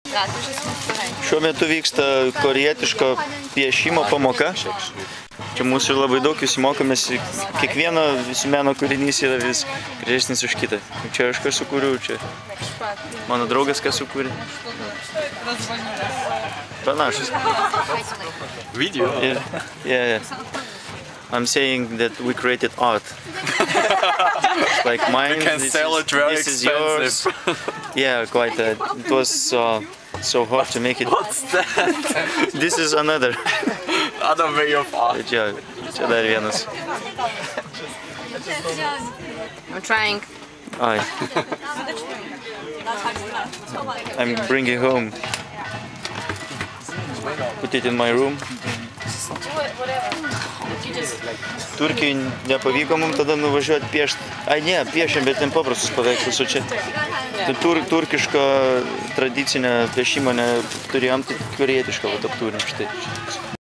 Šiuo metu vyksta korėjietiško piešimo pamoka. Čia mūsų ir labai daug visi mokomės, kiekvieno meno kūrinys yra vis gražesnis už kitą. Čia aš ką sukūriau, čia mano draugas ką sukūrė. Panašus. Video? Yeah. I'm saying that we created art. Like mine, We can sell it very expensive. Yeah, quite. It was so hard to make it. What's that? This is another. Other way of art. Čia dar vienas. I'm trying. Ai. I'm bringing home. Put it in my room. Turkijai nepavyko mums tada nuvažiuoti piešti. Ai ne, piešėm, bet ten paprastus paveikslus, o čia turkiško tradicinio piešimo neturėjom, tai korėjietiško aptūrim štai.